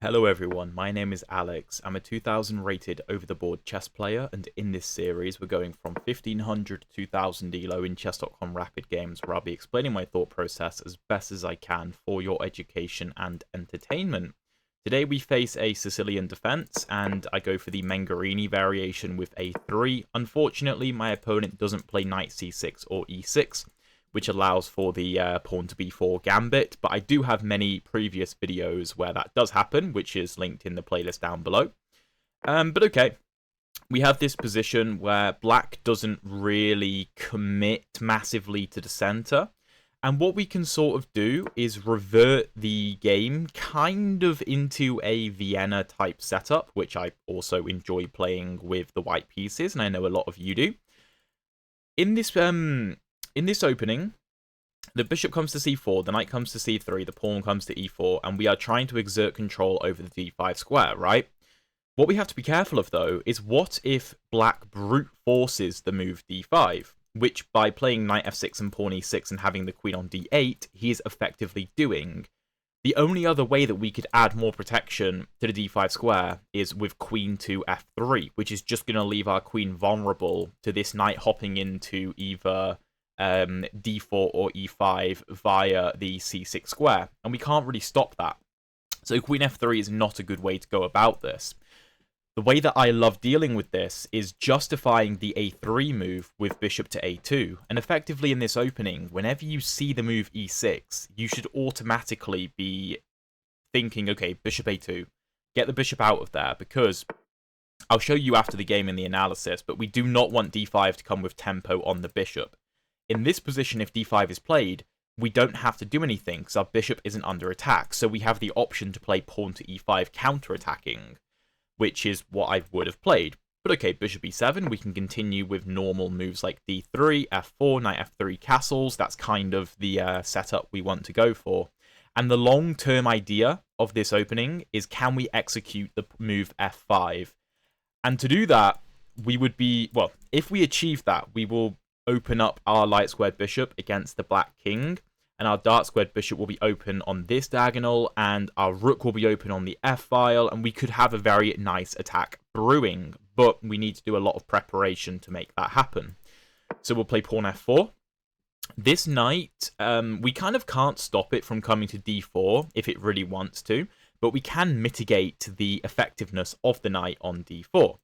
Hello everyone, my name is Alex. I'm a 2000 rated over-the-board chess player, and in this series we're going from 1500 to 2000 elo in chess.com rapid games, where I'll be explaining my thought process as best as I can for your education and entertainment. Today we face a Sicilian Defense, and I go for the Mengarini Variation with a3. Unfortunately, my opponent doesn't play knight c6 or e6, which allows for the pawn to b4 gambit, but I do have many previous videos where that does happen, which is linked in the playlist down below. But okay, we have this position where black doesn't really commit massively to the center, and what we can sort of do is revert the game kind of into a Vienna type setup, which I also enjoy playing with the white pieces, and I know a lot of you do. In this opening, the bishop comes to c4, the knight comes to c3, the pawn comes to e4, and we are trying to exert control over the d5 square, right? What we have to be careful of, though, is what if black brute forces the move d5, which by playing knight f6 and pawn e6 and having the queen on d8, he is effectively doing. The only other way that we could add more protection to the d5 square is with queen to f3, which is just going to leave our queen vulnerable to this knight hopping into either d4 or e5 via the c6 square, and we can't really stop that. So queen f3 is not a good way to go about this. The way that I love dealing with this is justifying the a3 move with bishop to a2, and effectively in this opening, whenever you see the move e6, you should automatically be thinking, okay, bishop a2, get the bishop out of there, because I'll show you after the game in the analysis, but we do not want d5 to come with tempo on the bishop. In this position, if d5 is played, we don't have to do anything because our bishop isn't under attack. So we have the option to play pawn to e5 counter-attacking, which is what I would have played. But okay, bishop e7, we can continue with normal moves like d3, f4, knight f3 castles. That's kind of the setup we want to go for. And the long-term idea of this opening is, can we execute the move f5? And to do that, we would be, well, if we achieve that, we will open up our light squared bishop against the black king, and our dark squared bishop will be open on this diagonal, and our rook will be open on the f-file, and we could have a very nice attack brewing, but we need to do a lot of preparation to make that happen. So we'll play pawn f4. This knight, we kind of can't stop it from coming to d4 if it really wants to, but we can mitigate the effectiveness of the knight on d4.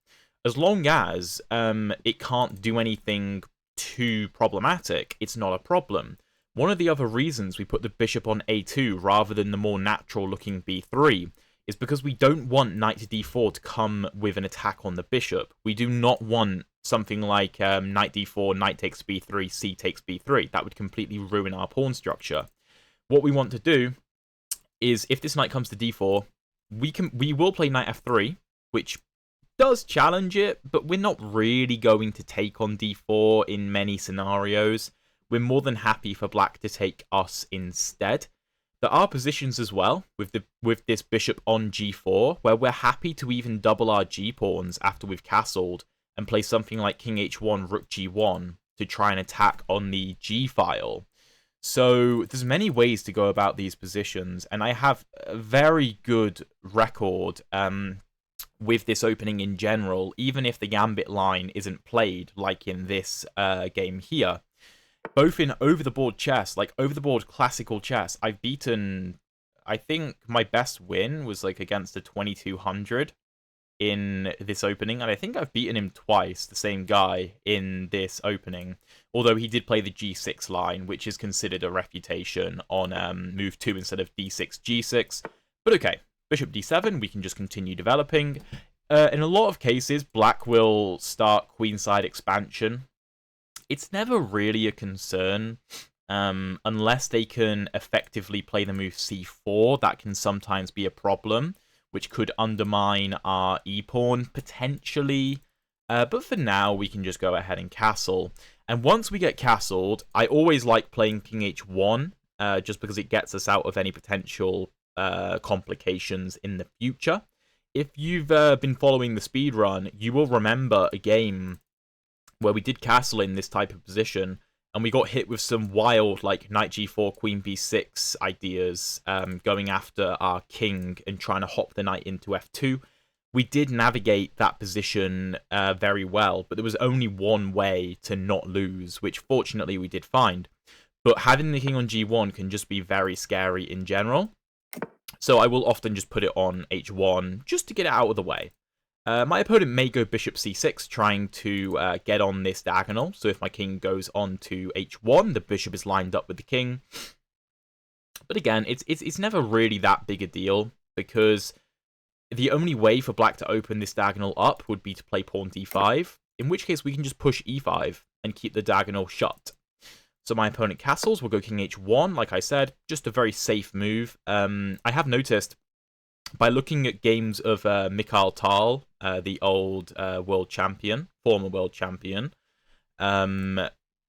As long as it can't do anything too problematic, it's not a problem. One of the other reasons we put the bishop on a2 rather than the more natural looking b3 is because we don't want knight to d4 to come with an attack on the bishop. We do not want something like knight d4, knight takes b3, c takes b3. That would completely ruin our pawn structure. What we want to do is, if this knight comes to d4, we will play knight f3, which does challenge it, but we're not really going to take on d4 in many scenarios. We're more than happy for black to take us instead. There are positions as well with this bishop on g4 where we're happy to even double our g-pawns after we've castled and play something like king h1, rook g1 to try and attack on the g-file. So there's many ways to go about these positions, and I have a very good record with this opening in general, even if the gambit line isn't played like in this game here. Both in over-the-board chess, like over-the-board classical chess, I've beaten, I think my best win was like against a 2200 in this opening, and I think I've beaten him twice, the same guy, in this opening, although he did play the g6 line, which is considered a refutation on move 2 instead of d6, g6, but okay. Bishop d7, we can just continue developing. In a lot of cases, black will start queenside expansion. It's never really a concern, unless they can effectively play the move c4. That can sometimes be a problem, which could undermine our e-pawn, potentially. But for now, we can just go ahead and castle. And once we get castled, I always like playing king h1, just because it gets us out of any potential complications in the future. If you've been following the speedrun, you will remember a game where we did castle in this type of position, and we got hit with some wild, like, knight g4, queen b6 ideas, going after our king and trying to hop the knight into f2. We did navigate that position very well, but there was only one way to not lose, which fortunately we did find. But having the king on g1 can just be very scary in general. So I will often just put it on h1 just to get it out of the way. My opponent may go bishop c6, trying to get on this diagonal. So if my king goes on to h1, the bishop is lined up with the king. But again, it's never really that big a deal, because the only way for black to open this diagonal up would be to play pawn d5, in which case we can just push e5 and keep the diagonal shut. So my opponent castles, will go king h1, like I said, just a very safe move. I have noticed, by looking at games of Mikhail Tal, the old world champion, former world champion,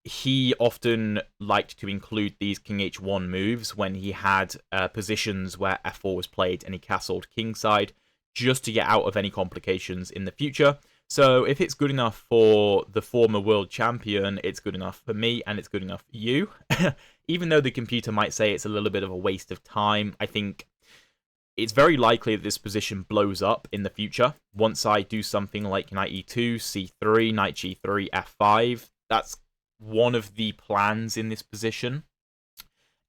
he often liked to include these king h1 moves when he had positions where f4 was played and he castled kingside, just to get out of any complications in the future. So if it's good enough for the former world champion, it's good enough for me, and it's good enough for you. Even though the computer might say it's a little bit of a waste of time, I think it's very likely that this position blows up in the future. Once I do something like knight e2, c3, knight g3, f5, that's one of the plans in this position.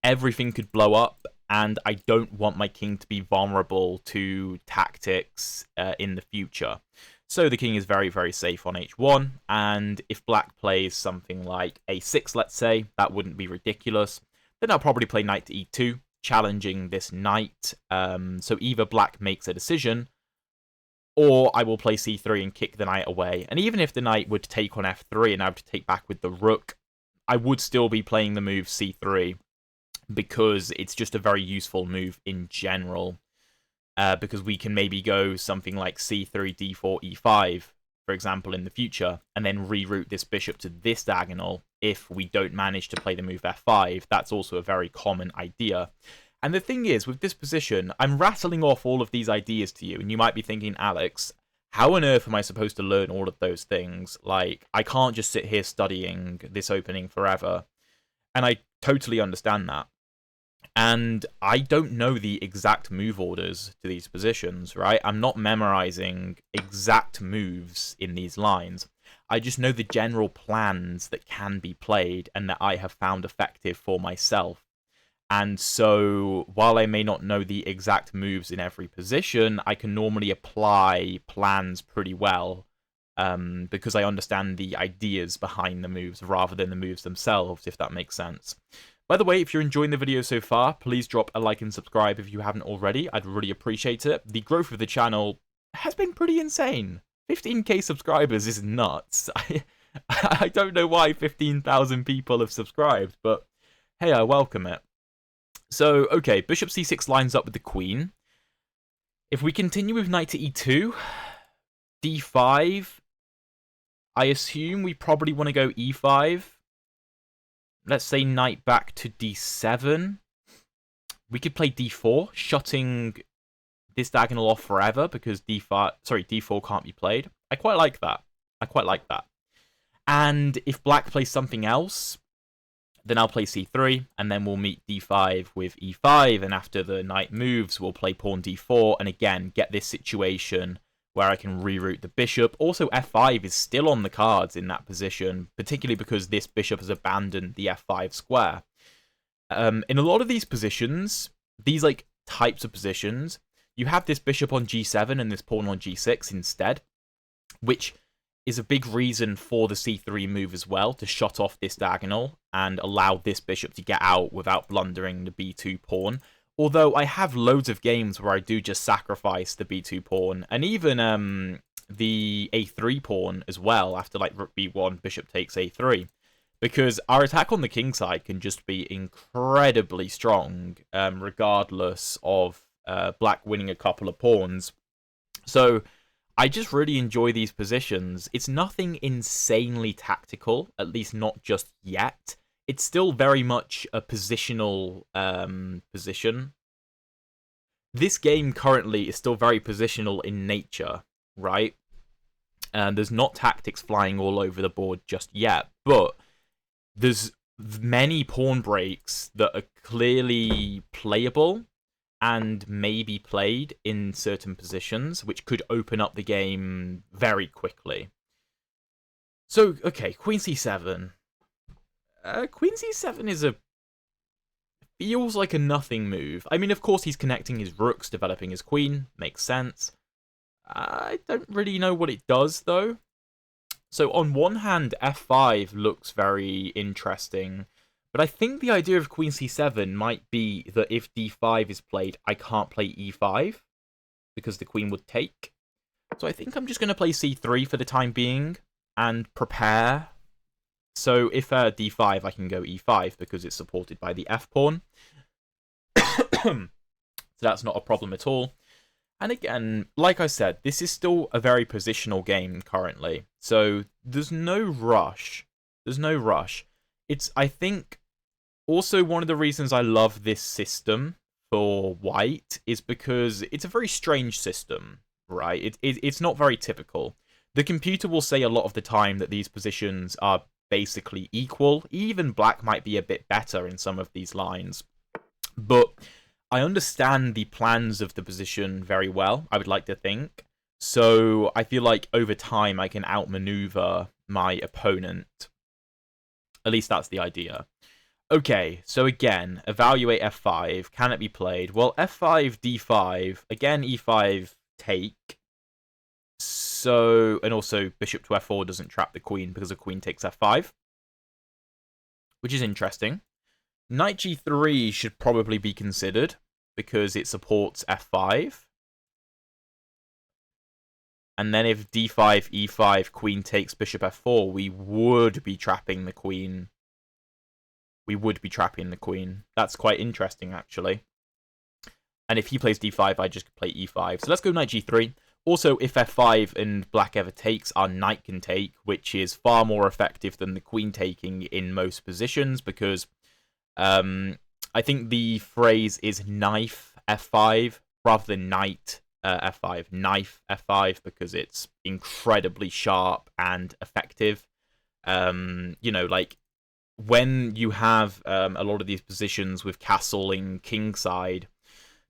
Everything could blow up, and I don't want my king to be vulnerable to tactics in the future. So the king is very, very safe on h1, and if black plays something like a6, let's say, that wouldn't be ridiculous. Then I'll probably play knight to e2, challenging this knight. So either black makes a decision, or I will play c3 and kick the knight away. And even if the knight would take on f3 and I have to take back with the rook, I would still be playing the move c3, because it's just a very useful move in general. Because we can maybe go something like c3, d4, e5, for example, in the future, and then reroute this bishop to this diagonal if we don't manage to play the move f5. That's also a very common idea. And the thing is, with this position, I'm rattling off all of these ideas to you, and you might be thinking, Alex, how on earth am I supposed to learn all of those things? Like, I can't just sit here studying this opening forever. And I totally understand that. And I don't know the exact move orders to these positions, right? I'm not memorizing exact moves in these lines. I just know the general plans that can be played and that I have found effective for myself. And so, while I may not know the exact moves in every position, I can normally apply plans pretty well, because I understand the ideas behind the moves rather than the moves themselves, if that makes sense. By the way, if you're enjoying the video so far, please drop a like and subscribe if you haven't already. I'd really appreciate it. The growth of the channel has been pretty insane. 15k subscribers is nuts. I don't know why 15,000 people have subscribed, but hey, I welcome it. So, okay, bishop c6 lines up with the queen. If we continue with knight to e2, d5, I assume we probably want to go e5. Let's say knight back to d7. We could play d4, shutting this diagonal off forever because d4 can't be played. I quite like that. And if black plays something else, then I'll play c3, and then we'll meet d5 with e5, and after the knight moves, we'll play pawn d4, and again, get this situation where I can reroute the bishop. Also, f5 is still on the cards in that position, particularly because this bishop has abandoned the f5 square. In a lot of these positions, these like types of positions, you have this bishop on g7 and this pawn on g6 instead, which is a big reason for the c3 move as well, to shut off this diagonal and allow this bishop to get out without blundering the b2 pawn. Although I have loads of games where I do just sacrifice the b2 pawn, and even the a3 pawn as well, after like rook b1, bishop takes a3. Because our attack on the king side can just be incredibly strong, regardless of black winning a couple of pawns. So I just really enjoy these positions. It's nothing insanely tactical, at least not just yet. It's still very much a positional position. This game currently is still very positional in nature, right? And there's not tactics flying all over the board just yet, but there's many pawn breaks that are clearly playable and may be played in certain positions, which could open up the game very quickly. So, okay, Queen c7. Queen c7 feels like a nothing move. I mean, of course, he's connecting his rooks, developing his queen. Makes sense. I don't really know what it does, though. So, on one hand, f5 looks very interesting. But I think the idea of Queen c7 might be that if d5 is played, I can't play e5 because the queen would take. So I think I'm just going to play c3 for the time being and prepare. So if d5, I can go e5 because it's supported by the f-pawn. So that's not a problem at all. And again, like I said, this is still a very positional game currently. So there's no rush. There's no rush. It's, I think, also one of the reasons I love this system for white is because it's a very strange system, right? It's not very typical. The computer will say a lot of the time that these positions are basically equal. Even black might be a bit better in some of these lines. But I understand the plans of the position very well, I would like to think. So I feel like over time I can outmaneuver my opponent. At least that's the idea. Okay, so again, evaluate f5. Can it be played? Well, f5, d5. Again, e5, take. So, and also bishop to f4 doesn't trap the queen because the queen takes f5. Which is interesting. Knight g3 should probably be considered because it supports f5. And then if d5, e5, queen takes bishop f4, we would be trapping the queen. We would be trapping the queen. That's quite interesting, actually. And if he plays d5, I just play e5. So let's go knight g3. Also, if f5 and black ever takes, our knight can take, which is far more effective than the queen taking in most positions, because I think the phrase is knife f5 rather than knight f5. Knife f5, because it's incredibly sharp and effective. You know, like, when you have a lot of these positions with castling kingside,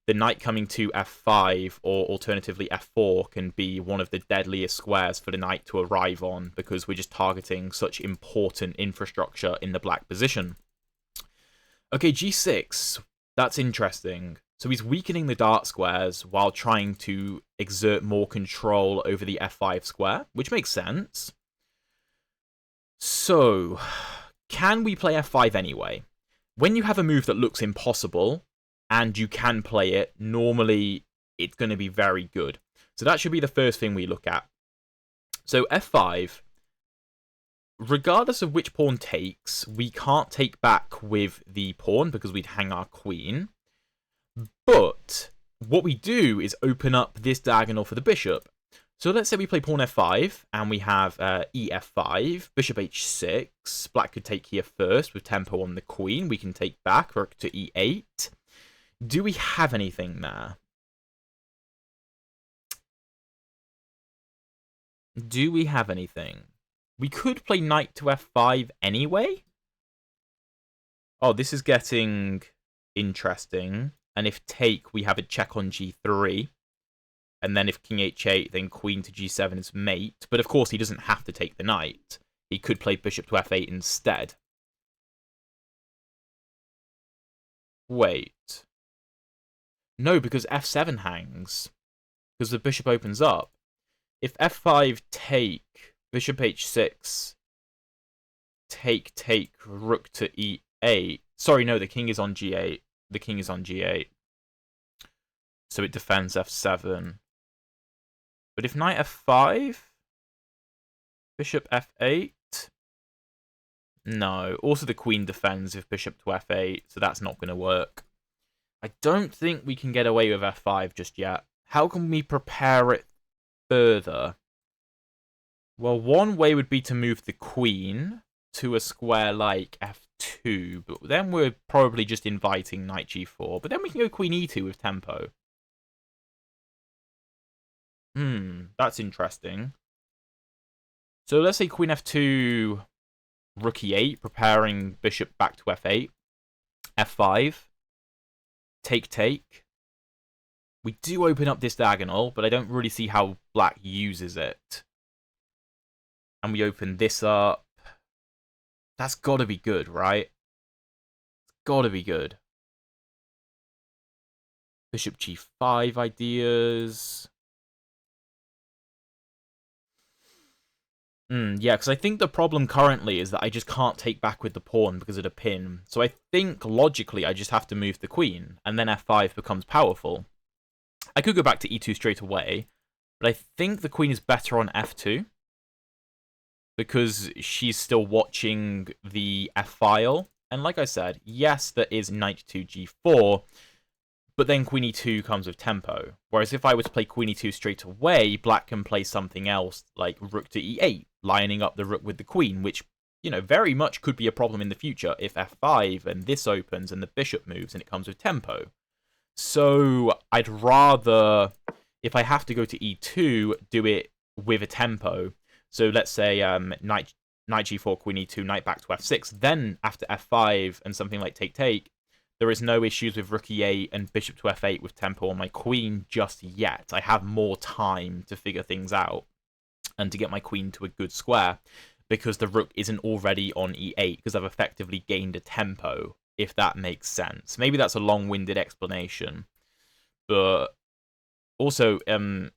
the knight coming to f5 or alternatively f4 can be one of the deadliest squares for the knight to arrive on because we're just targeting such important infrastructure in the black position. Okay, g6. That's interesting. So he's weakening the dark squares while trying to exert more control over the f5 square, which makes sense. So, can we play f5 anyway? When you have a move that looks impossible, and you can play it, normally it's going to be very good. So that should be the first thing we look at. So f5, regardless of which pawn takes, we can't take back with the pawn because we'd hang our queen. But what we do is open up this diagonal for the bishop. So let's say we play pawn f5, and we have ef5, bishop h6. Black could take here first with tempo on the queen. We can take back, rook to e8. Do we have anything there? Do we have anything? We could play knight to f5 anyway. Oh, this is getting interesting. And if take, we have a check on g3. And then if king h8, then queen to g7 is mate. But of course, he doesn't have to take the knight. He could play bishop to f8 instead. Wait. No, because f7 hangs. Because the bishop opens up. If f5 take, bishop h6, take, rook to e8. Sorry, no, the king is on g8. The king is on g8. So it defends f7. But if knight f5, bishop f8. No, also the queen defends if bishop to f8, so that's not going to work. I don't think we can get away with f5 just yet. How can we prepare it further? Well, one way would be to move the queen to a square like f2, but then we're probably just inviting knight g4. But then we can go queen e2 with tempo. That's interesting. So let's say queen f2 rook e8, preparing bishop back to f8, f5, take. We do open up this diagonal, but I don't really see how black uses it. And we open this up. That's got to be good, right? It's got to be good. Bishop g5 ideas. Yeah, because I think the problem currently is that I just can't take back with the pawn because of the pin. So I think, logically, I just have to move the queen, and then f5 becomes powerful. I could go back to e2 straight away, but I think the queen is better on f2, because she's still watching the f-file. And like I said, yes, there is knight to g4, but then queen e2 comes with tempo. Whereas if I were to play queen e2 straight away, black can play something else, like rook to e8, lining up the rook with the queen, which, you know, very much could be a problem in the future if f5 and this opens and the bishop moves and it comes with tempo. So I'd rather, if I have to go to e2, do it with a tempo. So let's say knight g4, queen e2, knight back to f6. Then after f5 and something like take, there is no issues with rook e8 and bishop to f8 with tempo on my queen just yet. I have more time to figure things out and to get my queen to a good square, because the rook isn't already on e8, because I've effectively gained a tempo, if that makes sense. Maybe that's a long-winded explanation. But also,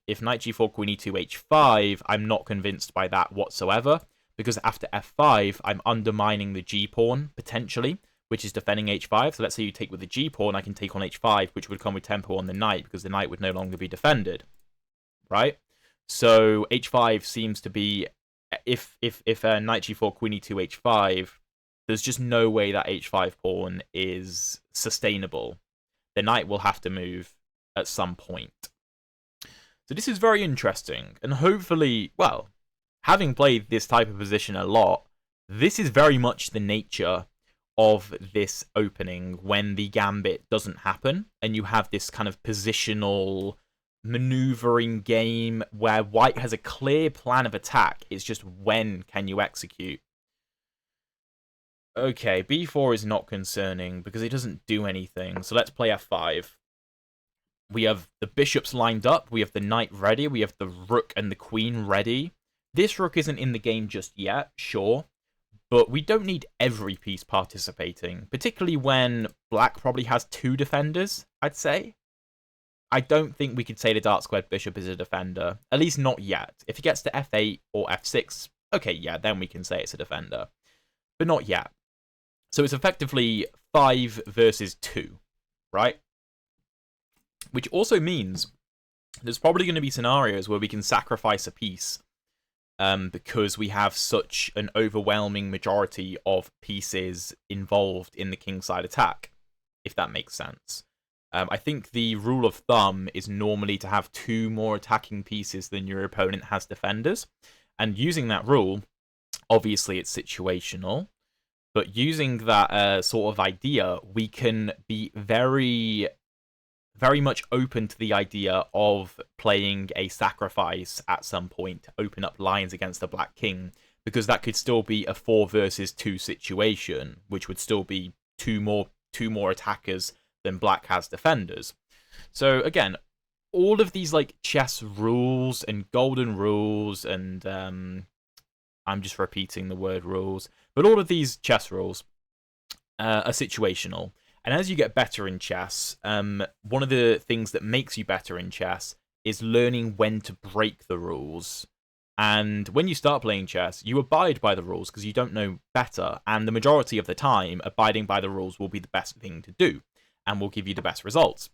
if knight g4, queen e2, h5, I'm not convinced by that whatsoever, because after f5, I'm undermining the g-pawn, potentially, which is defending h5. So let's say you take with the g-pawn, I can take on h5, which would come with tempo on the knight, because the knight would no longer be defended, right? So h5 seems to be, if knight g4, queen e2, h5, there's just no way that h5 pawn is sustainable. The knight will have to move at some point. So this is very interesting, and hopefully, well, having played this type of position a lot, this is very much the nature of this opening when the gambit doesn't happen, and you have this kind of positional maneuvering game where white has a clear plan of attack. It's just when can you execute. Okay, b4 is not concerning because it doesn't do anything, so let's play f5. We have the bishops lined up, we have the knight ready, we have the rook and the queen ready. This rook isn't in the game just yet, sure, but we don't need every piece participating, particularly when black probably has two defenders, I'd say. I don't think we could say the dark-squared bishop is a defender, at least not yet. If it gets to f8 or f6, okay, yeah, then we can say it's a defender, but not yet. So it's effectively 5 versus 2, right? Which also means there's probably going to be scenarios where we can sacrifice a piece because we have such an overwhelming majority of pieces involved in the kingside attack, if that makes sense. I think the rule of thumb is normally to have 2 more attacking pieces than your opponent has defenders. And using that rule, obviously it's situational, but using that sort of idea, we can be very much open to the idea of playing a sacrifice at some point to open up lines against the black king, because that could still be a 4 versus 2 situation, which would still be two more attackers than black has defenders. So again, all of these like chess rules and golden rules, and I'm just repeating the word rules, but all of these chess rules are situational. And as you get better in chess, one of the things that makes you better in chess is learning when to break the rules. And when you start playing chess, you abide by the rules because you don't know better. And the majority of the time, abiding by the rules will be the best thing to do and will give you the best results.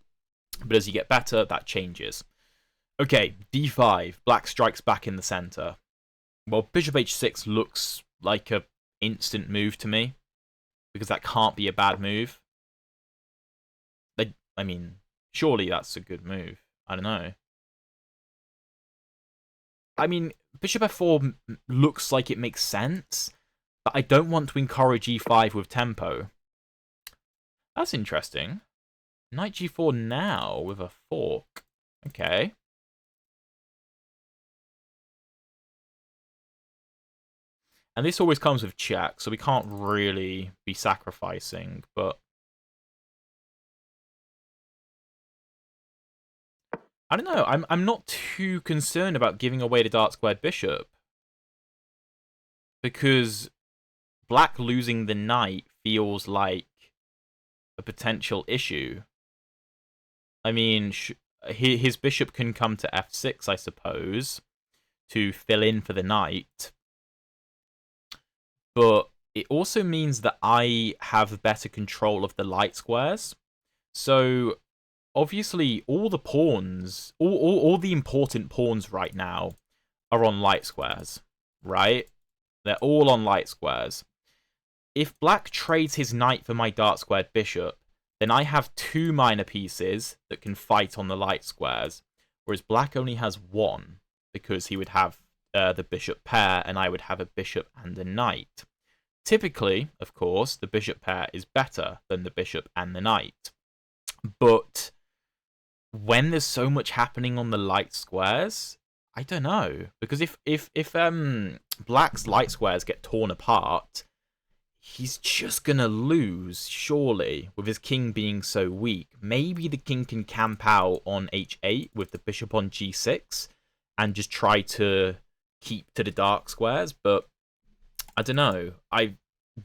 But as you get better, that changes. Okay, d5. Black strikes back in the center. Well, bishop h6 looks like an instant move to me, because that can't be a bad move. I mean, surely that's a good move. I don't know. I mean, bishop f4 looks like it makes sense, but I don't want to encourage e5 with tempo. That's interesting. Knight g4 now with a fork. Okay. And this always comes with check, so we can't really be sacrificing, but I don't know. I'm not too concerned about giving away the dark squared bishop, because black losing the knight feels like a potential issue. I mean, his bishop can come to f6, I suppose, to fill in for the knight. But it also means that I have better control of the light squares. So, obviously, all the pawns, all the important pawns right now are on light squares, right? They're all on light squares. If black trades his knight for my dark squared bishop, then I have 2 minor pieces that can fight on the light squares, whereas black only has 1, because he would have the bishop pair, and I would have a bishop and a knight. Typically, of course, the bishop pair is better than the bishop and the knight. But when there's so much happening on the light squares, I don't know. Because if black's light squares get torn apart, he's just gonna lose, surely, with his king being so weak. Maybe the king can camp out on h8 with the bishop on g6 and just try to keep to the dark squares, but I don't know. I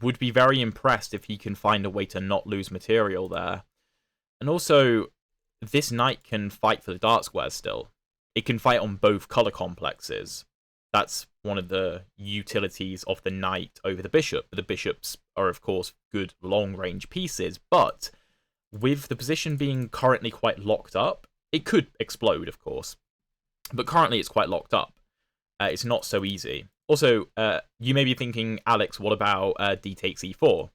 would be very impressed if he can find a way to not lose material there. And also, this knight can fight for the dark squares still. It can fight on both color complexes. That's one of the utilities of the knight over the bishop. The bishops are, of course, good long-range pieces, but with the position being currently quite locked up, it could explode, of course. But currently it's quite locked up. It's not so easy. Also, you may be thinking, Alex, what about d takes e4?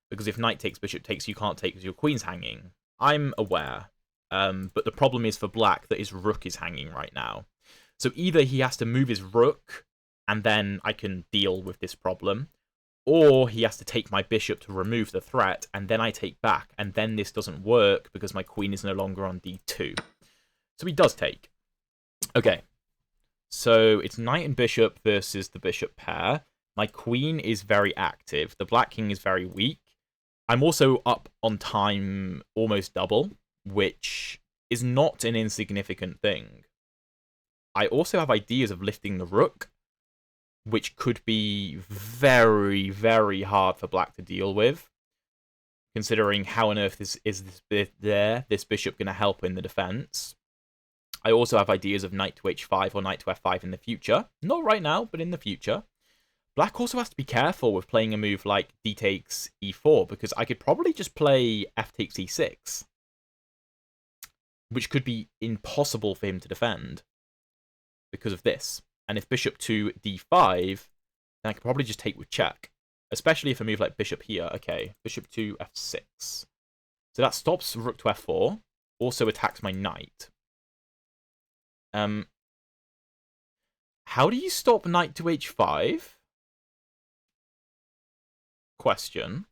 Because if knight takes, bishop takes, you can't take because your queen's hanging. I'm aware. But the problem is for black that his rook is hanging right now. So either he has to move his rook, and then I can deal with this problem, or he has to take my bishop to remove the threat, and then I take back, and then this doesn't work because my queen is no longer on d2. So he does take. Okay. So it's knight and bishop versus the bishop pair. My queen is very active. The black king is very weak. I'm also up on time almost double, which is not an insignificant thing. I also have ideas of lifting the rook, which could be very, very hard for black to deal with, considering how on earth is this bishop going to help in the defense. I also have ideas of knight to h5 or knight to f5 in the future. Not right now, but in the future. Black also has to be careful with playing a move like d takes e4, because I could probably just play f takes e6, which could be impossible for him to defend because of this. And if bishop to d5, then I could probably just take with check, especially if I move like bishop here. Okay, bishop to f6. So that stops rook to f4, also attacks my knight. How do you stop knight to h5? Question.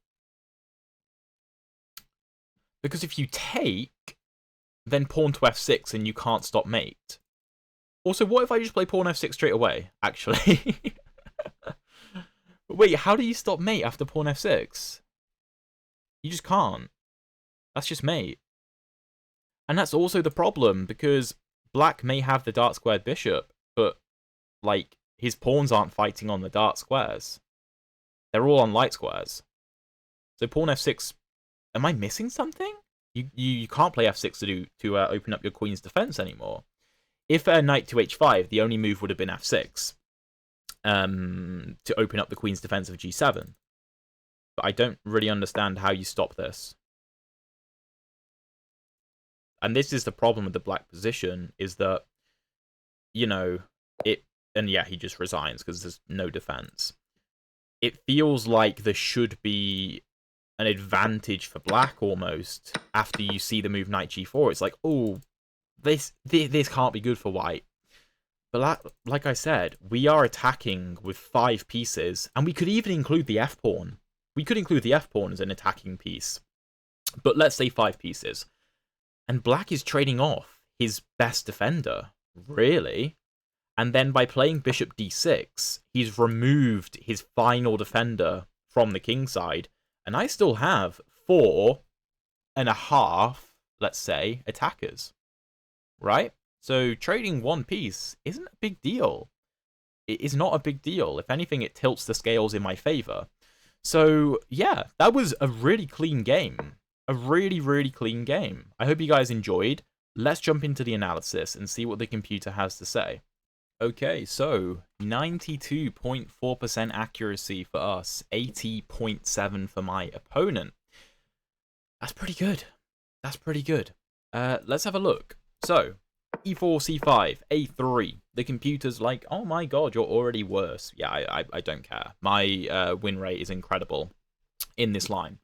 Because if you take, then pawn to f6 and you can't stop mate. Also, what if I just play pawn f6 straight away, actually? Wait, how do you stop mate after pawn f6? You just can't. That's just mate. And that's also the problem, because black may have the dark squared bishop, but, like, his pawns aren't fighting on the dark squares. They're all on light squares. So pawn f6... Am I missing something? You can't play f6 to open up your queen's defense anymore. If knight to h5, the only move would have been f6 to open up the queen's defense of g7. But I don't really understand how you stop this. And this is the problem with the black position, is that, you know, and yeah, he just resigns because there's no defense. It feels like there should be an advantage for black almost after you see the move knight g4. It's like, oh, this can't be good for white. But like I said, we are attacking with 5 pieces, and we could even include the f-pawn. We could include the f-pawn as an attacking piece. But let's say 5 pieces. And black is trading off his best defender, really. And then by playing bishop d6, he's removed his final defender from the king side. And I still have 4.5, let's say, attackers. Right? So trading one piece isn't a big deal. It is not a big deal. If anything, it tilts the scales in my favor. So, yeah, that was a really clean game. A really, really clean game. I hope you guys enjoyed. Let's jump into the analysis and see what the computer has to say. Okay, so 92.4% accuracy for us, 80.7 for my opponent. That's pretty good. That's pretty good. Let's have a look. So, e4, c5, a3. The computer's like, oh my god, you're already worse. Yeah, I don't care. My win rate is incredible in this line.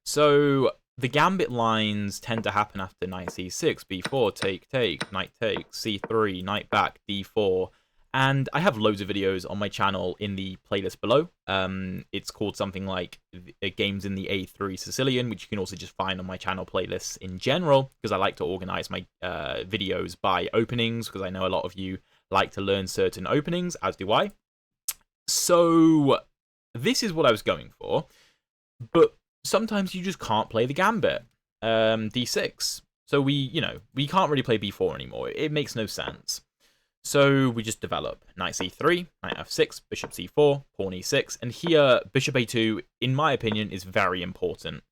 So, the gambit lines tend to happen after knight c6, b4, take, knight takes, c3, knight back, d4. And I have loads of videos on my channel in the playlist below. It's called something like Games in the A3 Sicilian, which you can also just find on my channel playlists in general, because I like to organize my videos by openings, because I know a lot of you like to learn certain openings, as do I. So this is what I was going for, but sometimes you just can't play the gambit. d6. So we can't really play b4 anymore. It makes no sense. So we just develop knight c3, knight f6, bishop c4, pawn e6, and here bishop a2, in my opinion, is very important.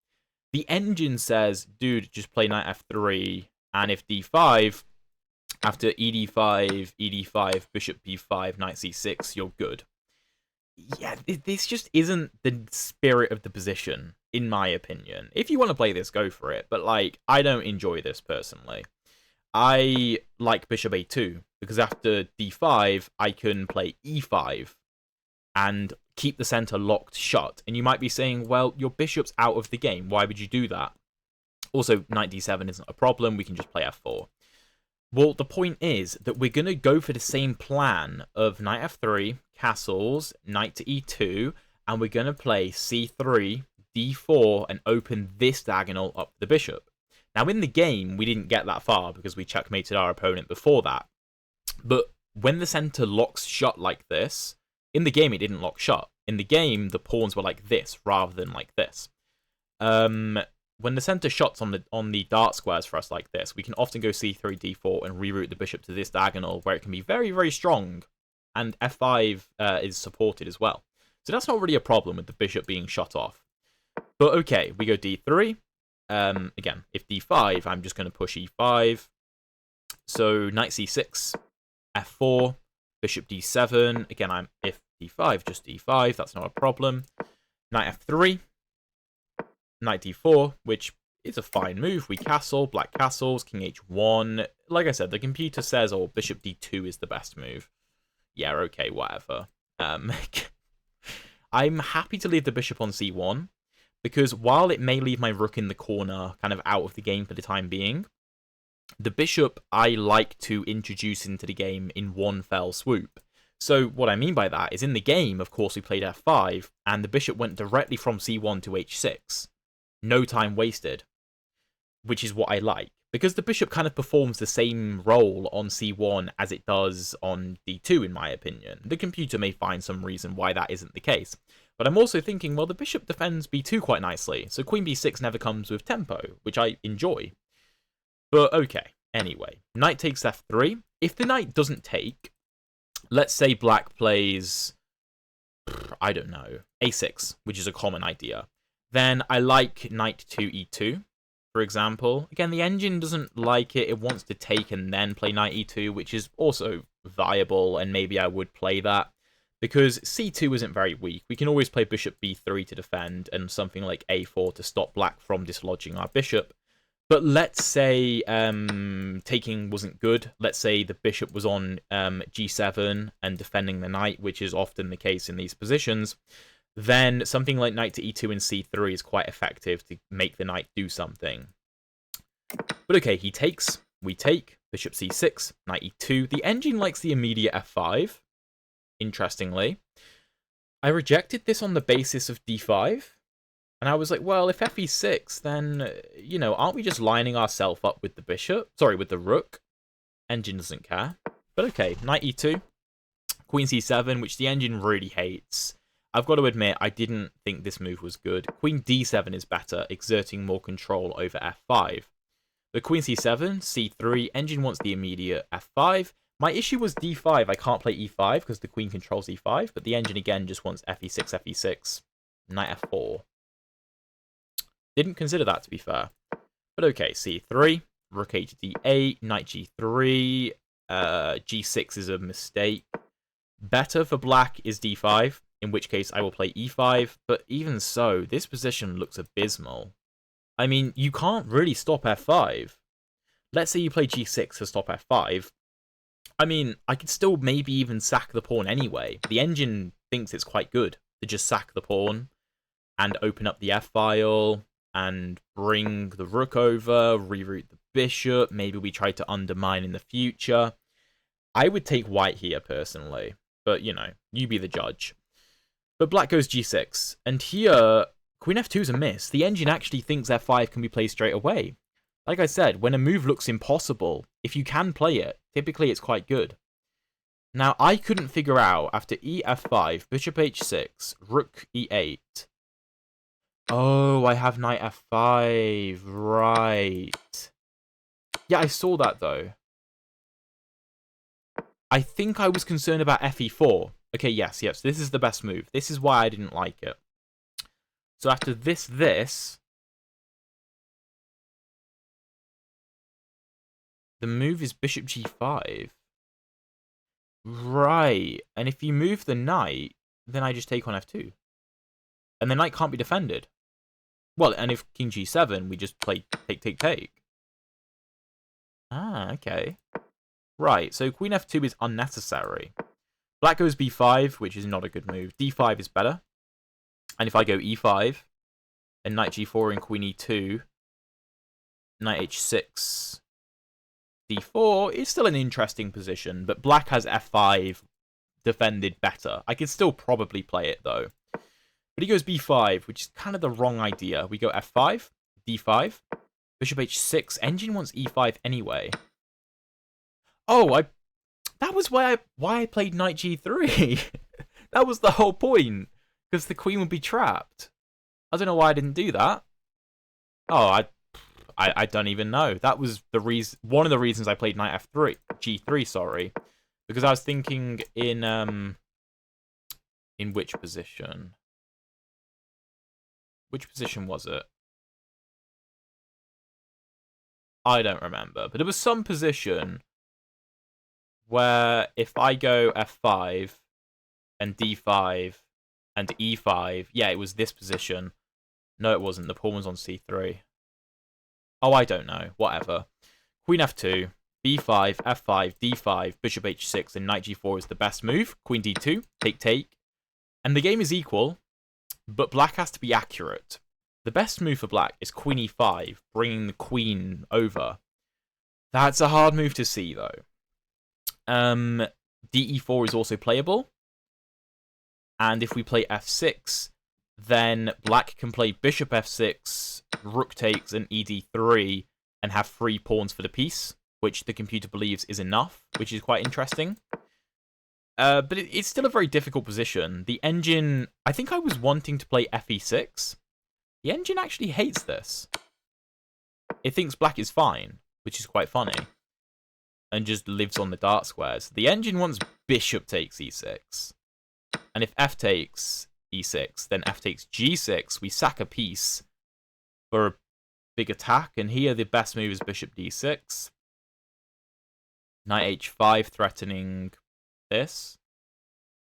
The engine says, dude, just play knight f3, and if d5, after ed5, ed5, bishop b5, knight c6, you're good. Yeah, this just isn't the spirit of the position, in my opinion. If you want to play this, go for it, but, like, I don't enjoy this personally. I like bishop a2, because after d5, I can play e5 and keep the center locked shut. And you might be saying, well, your bishop's out of the game. Why would you do that? Also, knight d7 isn't a problem. We can just play f4. Well, the point is that we're going to go for the same plan of knight f3, castles, knight to e2, and we're going to play c3, d4, and open this diagonal up the bishop. Now, in the game, we didn't get that far because we checkmated our opponent before that. But when the center locks shut like this, in the game, it didn't lock shut. In the game, the pawns were like this rather than like this. When the center shuts on the dart squares for us like this, we can often go c3, d4, and reroute the bishop to this diagonal where it can be very, very strong. And f5 is supported as well. So that's not really a problem with the bishop being shut off. But okay, we go d3. Again, if d5, I'm just going to push e5. So knight c6, f4, bishop d7. Again, if d5, just d5. That's not a problem. Knight f3, knight d4, which is a fine move. We castle, black castles, king h1. Like I said, the computer says, oh, bishop d2 is the best move. Yeah, okay, whatever. I'm happy to leave the bishop on c1. Because while it may leave my rook in the corner, kind of out of the game for the time being, the bishop I like to introduce into the game in one fell swoop. So what I mean by that is in the game, of course, we played f5, and the bishop went directly from c1 to h6. No time wasted, which is what I like. Because the bishop kind of performs the same role on c1 as it does on d2, in my opinion. The computer may find some reason why that isn't the case. But I'm also thinking, well, the bishop defends b2 quite nicely, so queen b6 never comes with tempo, which I enjoy. But okay, anyway, knight takes f3. If the knight doesn't take, let's say black plays, I don't know, a6, which is a common idea, then I like knight to e2, for example. Again, the engine doesn't like it. It wants to take and then play knight e2, which is also viable, and maybe I would play that. Because c2 isn't very weak. We can always play bishop b3 to defend and something like a4 to stop black from dislodging our bishop. But let's say taking wasn't good. Let's say the bishop was on g7 and defending the knight, which is often the case in these positions. Then something like knight to e2 and c3 is quite effective to make the knight do something. But okay, he takes, we take, bishop c6, knight e2. The engine likes the immediate f5. Interestingly, I rejected this on the basis of d5, and I was like, well, if f e6, then, you know, aren't we just lining ourselves up with the bishop? Sorry, with the rook. Engine doesn't care. But okay, knight e2, Queen c7, which the engine really hates. I've got to admit, I didn't think this move was good. Queen d7 is better, exerting more control over f5. But queen c7, c3, engine wants the immediate f5. My issue was d5. I can't play e5 because the queen controls e5, but the engine again just wants fe6, fe6, knight f4. Didn't consider that, to be fair. But okay, c3, rook d8, knight g3, g6 is a mistake. Better for black is d5, in which case I will play e5, but even so, this position looks abysmal. I mean, you can't really stop f5. Let's say you play g6 to stop f5. I mean, I could still maybe even sack the pawn anyway. The engine thinks it's quite good to just sack the pawn and open up the f-file and bring the rook over, reroute the bishop. Maybe we try to undermine in the future. I would take white here, personally. But, you know, you be the judge. But black goes g6. And here, queen f2 is a miss. The engine actually thinks f5 can be played straight away. Like I said, when a move looks impossible, if you can play it, typically it's quite good. Now, I couldn't figure out, after ef5, bishop h6, rook e8. Oh, I have knight f5. Right. Yeah, I saw that, though. I think I was concerned about fe4. Okay, yes, this is the best move. This is why I didn't like it. So after this, the move is bishop g5. Right. And if you move the knight, then I just take on f2. And the knight can't be defended. Well, and if king g7, we just play take. Ah, okay. Right, so queen f2 is unnecessary. Black goes b5, which is not a good move. d5 is better. And if I go e5, and knight g4 and queen e2, knight h6, d4 is still an interesting position, but black has f5 defended better. I could still probably play it, though. But he goes b5, which is kind of the wrong idea. We go f5, d5, bishop h6. Engine wants e5 anyway. Oh, that was why I played knight g3. That was the whole point, because the queen would be trapped. I don't know why I didn't do that. Oh, I don't even know. That was the reason. One of the reasons I played knight g3. Sorry, because I was thinking in which position? Which position was it? I don't remember, but it was some position where if I go f5 and d5 and e5, yeah, it was this position. No, it wasn't. The pawn was on c3. Oh, I don't know. Whatever. Queen f2, b5, f5, d5, bishop h6, and knight g4 is the best move. Queen d2, take. And the game is equal, but black has to be accurate. The best move for black is queen e5, bringing the queen over. That's a hard move to see, though. de4 is also playable. And if we play f6, then black can play bishop f6, rook takes, and ed3, and have 3 pawns for the piece, which the computer believes is enough, which is quite interesting. But it's still a very difficult position. The engine, I think I was wanting to play fe6. The engine actually hates this. It thinks black is fine, which is quite funny, and just lives on the dark squares. The engine wants bishop takes e6. And if f takes e6, then f takes g6. We sack a piece for a big attack. And here the best move is bishop d6. Knight h5 threatening this.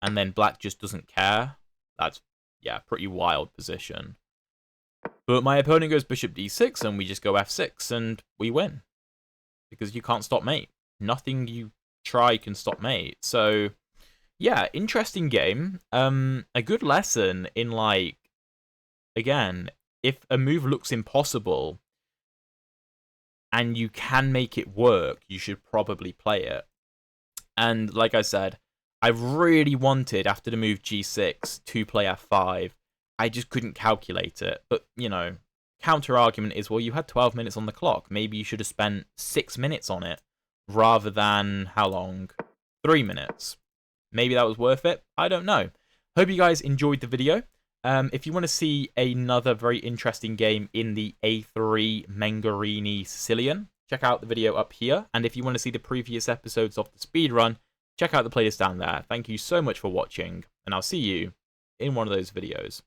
And then black just doesn't care. That's, yeah, pretty wild position. But my opponent goes bishop d6 and we just go f6 and we win. Because you can't stop mate. Nothing you try can stop mate. So yeah, interesting game. A good lesson in, like, again, if a move looks impossible and you can make it work, you should probably play it. And like I said, I really wanted, after the move g6, to play f5. I just couldn't calculate it. But, you know, counter-argument is, well, you had 12 minutes on the clock. Maybe you should have spent 6 minutes on it rather than, how long? 3 minutes. Maybe that was worth it. I don't know. Hope you guys enjoyed the video. If you want to see another very interesting game in the A3 Mengarini Sicilian, check out the video up here. And if you want to see the previous episodes of the speedrun, check out the playlist down there. Thank you so much for watching, and I'll see you in one of those videos.